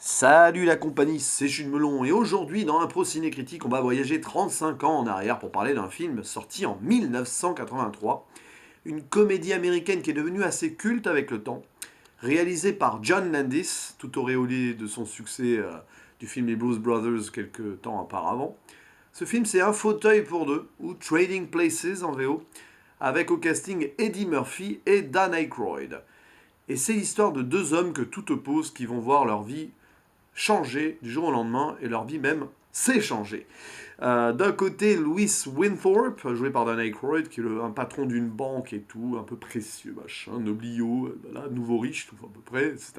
Salut la compagnie, c'est Jules Melon et aujourd'hui dans Impro Ciné Critique on va voyager 35 ans en arrière pour parler d'un film sorti en 1983, une comédie américaine qui est devenue assez culte avec le temps, réalisée par John Landis, tout auréolé de son succès du film Les Blues Brothers quelques temps auparavant. Ce film c'est Un fauteuil pour deux, ou Trading Places en VO, avec au casting Eddie Murphy et Dan Aykroyd. Et c'est l'histoire de deux hommes que tout oppose qui vont voir leur vie changer du jour au lendemain et leur vie même s'est changée. D'un côté, Louis Winthorpe, joué par Dan Aykroyd, qui est un patron d'une banque et tout, un peu précieux, machin, noblio, voilà, nouveau riche, tout à peu près, etc.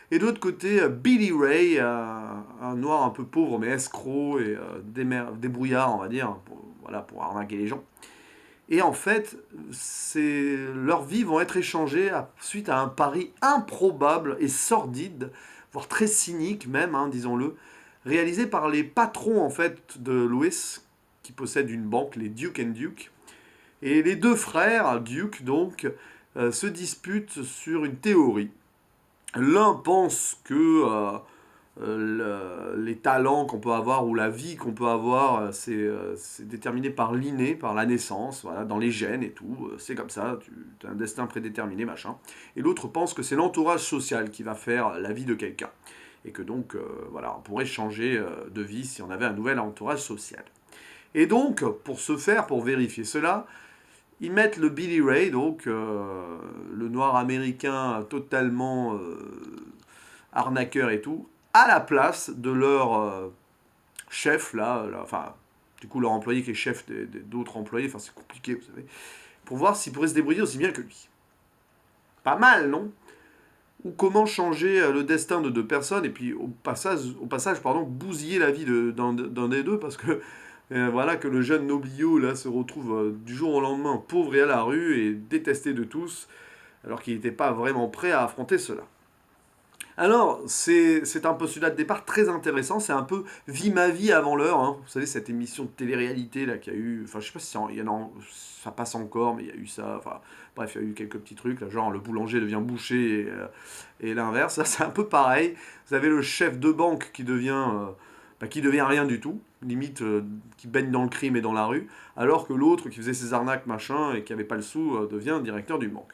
Et de l'autre côté, Billy Ray, un noir un peu pauvre mais escroc et débrouillard, on va dire, voilà, pour arnaquer les gens. Et en fait, leurs vies vont être échangées suite à un pari improbable et sordide, voire très cynique même, hein, disons-le, réalisé par les patrons en fait de Louis, qui possèdent une banque, les Duke and Duke. Et les deux frères, Duke donc, se disputent sur une théorie. L'un pense que les talents qu'on peut avoir ou la vie qu'on peut avoir, c'est déterminé par l'inné, par la naissance, voilà, dans les gènes et tout. C'est comme ça, tu as un destin prédéterminé, machin. Et l'autre pense que c'est l'entourage social qui va faire la vie de quelqu'un. Et que donc, voilà, on pourrait changer de vie si on avait un nouvel entourage social. Et donc, pour ce faire, pour vérifier cela, ils mettent le Billy Ray, donc le noir américain totalement arnaqueur et tout, à la place de leur chef, enfin, du coup, leur employé qui est chef d'autres employés, enfin, c'est compliqué, vous savez, pour voir s'il pourrait se débrouiller aussi bien que lui. Pas mal, non? Ou comment changer le destin de deux personnes, et puis au passage pardon, bousiller la vie d'un des deux, parce que voilà que le jeune noblio là se retrouve du jour au lendemain pauvre et à la rue et détesté de tous, alors qu'il n'était pas vraiment prêt à affronter cela. Alors, c'est un postulat de départ très intéressant, c'est un peu Vie ma vie avant l'heure, hein. Vous savez, cette émission de télé-réalité là qu'il y a eu, enfin je sais pas si il y en a, ça passe encore, mais il y a eu ça, enfin bref, il y a eu quelques petits trucs, là, genre le boulanger devient boucher et l'inverse, là c'est un peu pareil. Vous avez le chef de banque qui devient rien du tout, limite qui baigne dans le crime et dans la rue, alors que l'autre qui faisait ses arnaques machin et qui avait pas le sou devient directeur d'une banque.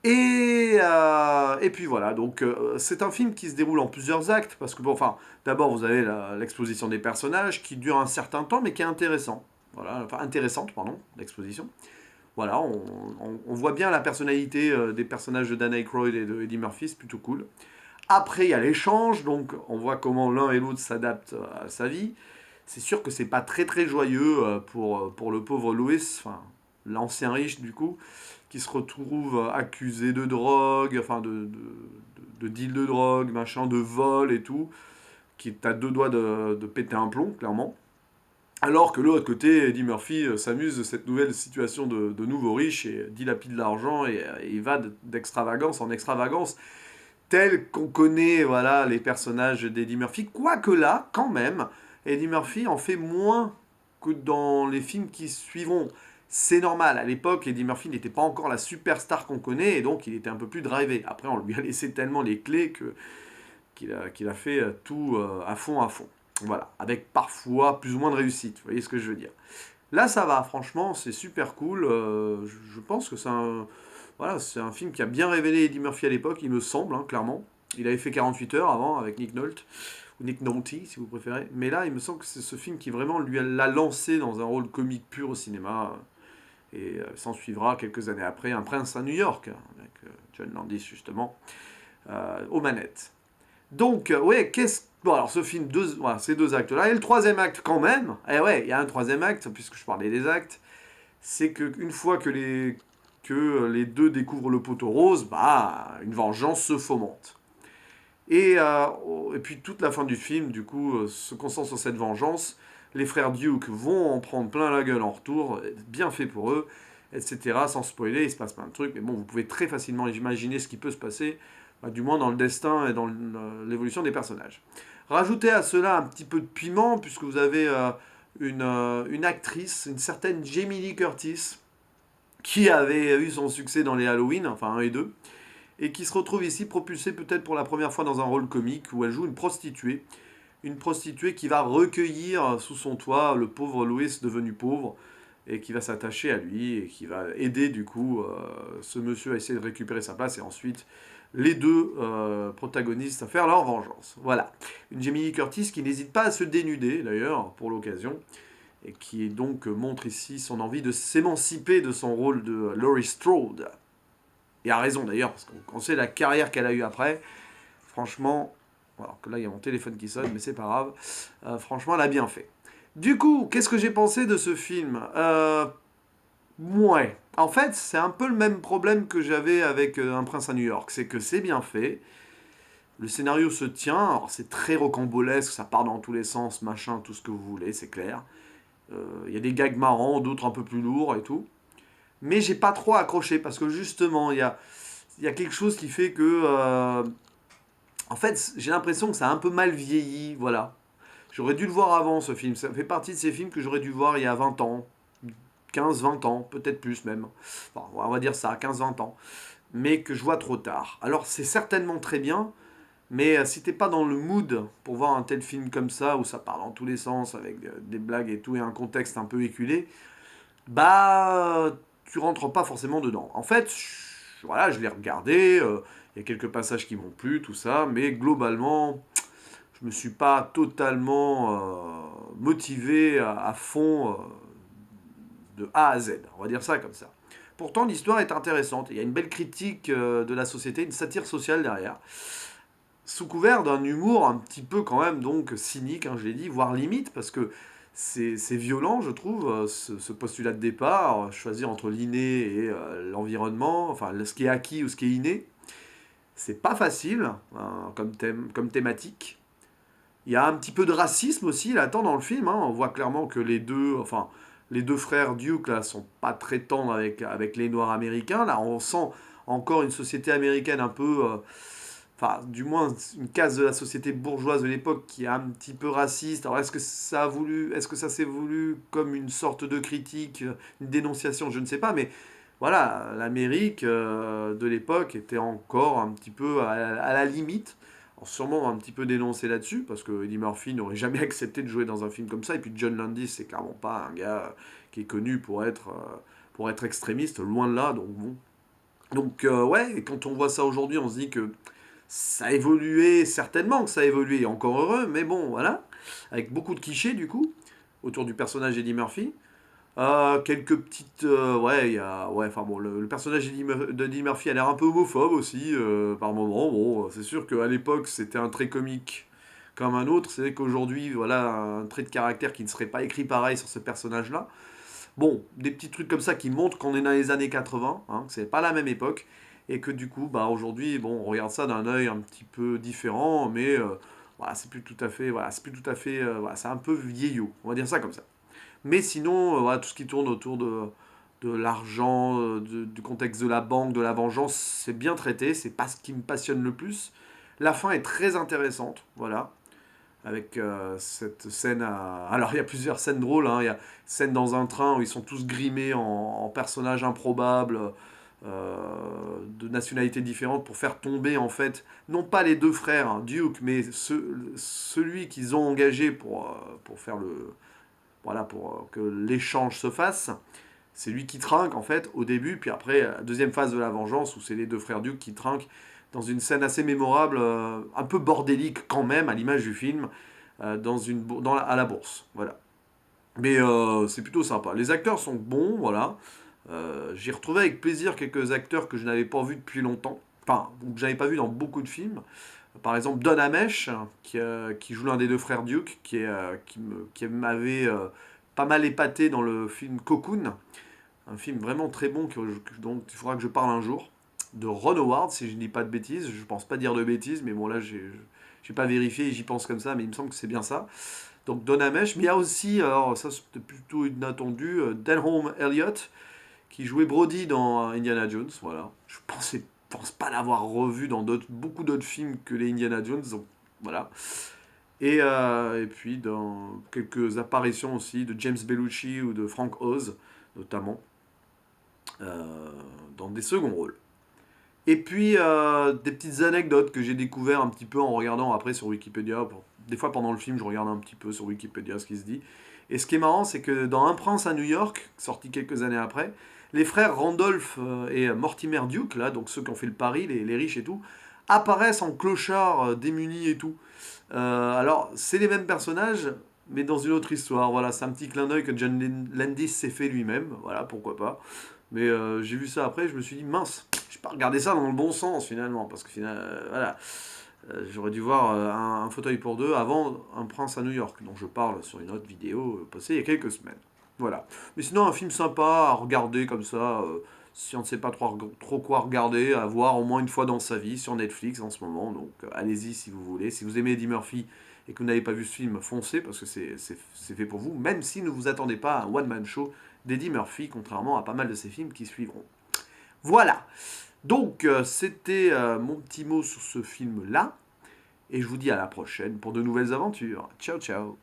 Et puis voilà, donc c'est un film qui se déroule en plusieurs actes, parce que bon, enfin, d'abord vous avez l'exposition des personnages qui dure un certain temps, mais qui est intéressant. Voilà, enfin intéressante, pardon, l'exposition. Voilà, on voit bien la personnalité des personnages de Dan Aykroyd et de Eddie Murphy, c'est plutôt cool. Après, il y a l'échange, donc on voit comment l'un et l'autre s'adaptent à sa vie. C'est sûr que c'est pas très très joyeux pour le pauvre Louis, enfin l'ancien riche du coup, qui se retrouve accusé de drogue, enfin de deal de drogue, machin, de vol et tout, qui est à deux doigts de péter un plomb, clairement. Alors que l'autre côté, Eddie Murphy s'amuse de cette nouvelle situation de nouveau riche et dilapide l'argent et il va d'extravagance en extravagance, tel qu'on connaît voilà, les personnages d'Eddie Murphy. Quoique là, quand même, Eddie Murphy en fait moins que dans les films qui suivront. C'est normal, à l'époque, Eddie Murphy n'était pas encore la superstar qu'on connaît, et donc il était un peu plus drivé. Après, on lui a laissé tellement les clés qu'il a fait tout à fond, à fond. Voilà, avec parfois plus ou moins de réussite, vous voyez ce que je veux dire. Là, ça va, franchement, c'est super cool. Je pense que voilà, c'est un film qui a bien révélé Eddie Murphy à l'époque, il me semble, hein, clairement. Il avait fait 48 heures avant avec Nick Nolte, ou Nick Nolte si vous préférez. Mais là, il me semble que c'est ce film qui vraiment l'a lancé dans un rôle comique pur au cinéma. Et s'en suivra quelques années après Un prince à New York, avec John Landis justement, aux manettes. Donc, ouais, Bon, alors ce film, voilà, ces deux actes-là, et le troisième acte quand même, et ouais, il y a un troisième acte, puisque je parlais des actes, c'est qu'une fois que les deux découvrent le poteau rose, bah, une vengeance se fomente. Et puis toute la fin du film, du coup, se concentre sur cette vengeance. Les frères Duke vont en prendre plein la gueule en retour, bien fait pour eux, etc. Sans spoiler, il se passe plein de trucs, mais bon, vous pouvez très facilement imaginer ce qui peut se passer, bah, du moins dans le destin et dans l'évolution des personnages. Rajoutez à cela un petit peu de piment, puisque vous avez une actrice, une certaine Jamie Lee Curtis, qui avait eu son succès dans les Halloween, enfin un et deux, et qui se retrouve ici propulsée peut-être pour la première fois dans un rôle comique où elle joue une prostituée qui va recueillir sous son toit le pauvre Louis devenu pauvre et qui va s'attacher à lui et qui va aider du coup ce monsieur à essayer de récupérer sa place et ensuite les deux protagonistes à faire leur vengeance. Voilà. Une Jamie Lee Curtis qui n'hésite pas à se dénuder d'ailleurs pour l'occasion et qui donc montre ici son envie de s'émanciper de son rôle de Laurie Strode. Et a raison d'ailleurs, parce qu'on sait la carrière qu'elle a eue après, franchement, alors que là il y a mon téléphone qui sonne, mais c'est pas grave, franchement elle a bien fait. Du coup, qu'est-ce que j'ai pensé de ce film Ouais. En fait, c'est un peu le même problème que j'avais avec Un prince à New York, c'est que c'est bien fait, le scénario se tient, alors c'est très rocambolesque, ça part dans tous les sens, machin, tout ce que vous voulez, c'est clair. Il y a des gags marrants, d'autres un peu plus lourds et tout. Mais j'ai pas trop accroché parce que justement, il y a quelque chose qui fait que. En fait, j'ai l'impression que ça a un peu mal vieilli, voilà. J'aurais dû le voir avant ce film. Ça fait partie de ces films que j'aurais dû voir il y a 20 ans, 15-20 ans, peut-être plus même. Enfin, on va dire ça, 15-20 ans. Mais que je vois trop tard. Alors c'est certainement très bien, mais si t'es pas dans le mood pour voir un tel film comme ça, où ça part dans tous les sens, avec des blagues et tout, et un contexte un peu éculé, bah tu rentres pas forcément dedans. En fait, voilà, je l'ai regardé, il y a quelques passages qui m'ont plu, tout ça, mais globalement, je me suis pas totalement motivé à fond de A à Z, on va dire ça comme ça. Pourtant, l'histoire est intéressante. Il y a une belle critique de la société, une satire sociale derrière, sous couvert d'un humour un petit peu quand même donc cynique, hein, je l'ai dit, voire limite, parce que c'est violent, je trouve, ce postulat de départ, choisir entre l'inné et l'environnement, enfin ce qui est acquis ou ce qui est inné. C'est pas facile hein, comme thématique. Il y a un petit peu de racisme aussi là-dedans dans le film. Hein. On voit clairement que les deux frères Duke là sont pas très tendres avec les Noirs américains. Là, on sent encore une société américaine un peu, enfin, du moins une case de la société bourgeoise de l'époque qui est un petit peu raciste. Alors, est-ce que ça s'est voulu comme une sorte de critique, une dénonciation, je ne sais pas, mais voilà, l'Amérique de l'époque était encore un petit peu à la limite. Alors, sûrement un petit peu dénoncé là-dessus, parce que Eddie Murphy n'aurait jamais accepté de jouer dans un film comme ça. Et puis John Landis, c'est clairement pas un gars qui est connu pour être extrémiste, loin de là. Donc bon. Donc ouais, et quand on voit ça aujourd'hui, on se dit que ça a évolué, certainement que ça a évolué, encore heureux, mais bon, voilà. Avec beaucoup de clichés du coup, autour du personnage Eddie Murphy. Quelques petites. Ouais, il y a. Ouais, enfin bon, le personnage d'Eddie Murphy a l'air un peu homophobe aussi, par moment. Bon, c'est sûr qu'à l'époque, c'était un trait comique comme un autre. C'est qu'aujourd'hui, voilà, un trait de caractère qui ne serait pas écrit pareil sur ce personnage-là. Bon, des petits trucs comme ça qui montrent qu'on est dans les années 80, hein, que c'est pas la même époque, et que du coup, bah aujourd'hui, bon, on regarde ça d'un œil un petit peu différent, mais voilà, c'est plus tout à fait. Voilà, c'est plus tout à fait. Voilà, c'est un peu vieillot, on va dire ça comme ça. Mais sinon, voilà, tout ce qui tourne autour de l'argent, du contexte de la banque, de la vengeance, c'est bien traité, c'est pas ce qui me passionne le plus. La fin est très intéressante, voilà, avec cette scène à... Alors il y a plusieurs scènes drôles, hein. Il y a scène dans un train où ils sont tous grimés en personnages improbables, de nationalités différentes, pour faire tomber en fait, non pas les deux frères, hein, Duke, mais celui qu'ils ont engagé pour faire le voilà, pour que l'échange se fasse. C'est lui qui trinque en fait au début, puis après, la deuxième phase de la vengeance, où c'est les deux frères Duke qui trinquent dans une scène assez mémorable, un peu bordélique quand même, à l'image du film, à la bourse. Voilà. Mais c'est plutôt sympa. Les acteurs sont bons, voilà. J'ai retrouvé avec plaisir quelques acteurs que je n'avais pas vus depuis longtemps, enfin, que j'avais pas vus dans beaucoup de films. Par exemple, Don Ameche, qui joue l'un des deux frères Duke, qui m'avait pas mal épaté dans le film Cocoon, un film vraiment très bon dont il faudra que je parle un jour, de Ron Howard, si je ne dis pas de bêtises. Je pense pas dire de bêtises, mais bon, là, j'ai pas vérifié, j'y pense comme ça, mais il me semble que c'est bien ça. Donc Don Ameche, mais il y a aussi, alors ça c'était plutôt inattendu, Denholm Elliott, qui jouait Brody dans Indiana Jones, voilà. Pense pas l'avoir revu dans beaucoup d'autres films que les Indiana Jones, donc voilà. Et puis dans quelques apparitions aussi de James Belushi ou de Frank Oz, notamment, dans des seconds rôles. Et puis, des petites anecdotes que j'ai découvert un petit peu en regardant après sur Wikipédia. Des fois, pendant le film, je regarde un petit peu sur Wikipédia ce qui se dit. Et ce qui est marrant, c'est que dans Un prince à New York, sorti quelques années après, les frères Randolph et Mortimer Duke, là, donc ceux qui ont fait le pari, les riches et tout, apparaissent en clochard démunis et tout. Alors, c'est les mêmes personnages, mais dans une autre histoire. Voilà, c'est un petit clin d'œil que John Landis s'est fait lui-même. Voilà, pourquoi pas. Mais j'ai vu ça après, je me suis dit, mince, j'ai pas regardé ça dans le bon sens finalement, parce que voilà, j'aurais dû voir un fauteuil pour deux avant Un prince à New York, dont je parle sur une autre vidéo postée il y a quelques semaines. Voilà. Mais sinon, un film sympa à regarder comme ça, si on ne sait pas trop quoi regarder, à voir au moins une fois dans sa vie sur Netflix en ce moment. Donc allez-y si vous voulez. Si vous aimez Eddie Murphy et que vous n'avez pas vu ce film, foncez parce que c'est fait pour vous, même si ne vous attendez pas à un one-man show d'Eddie Murphy, contrairement à pas mal de ses films qui suivront. Voilà. Donc c'était mon petit mot sur ce film-là. Et je vous dis à la prochaine pour de nouvelles aventures. Ciao ciao.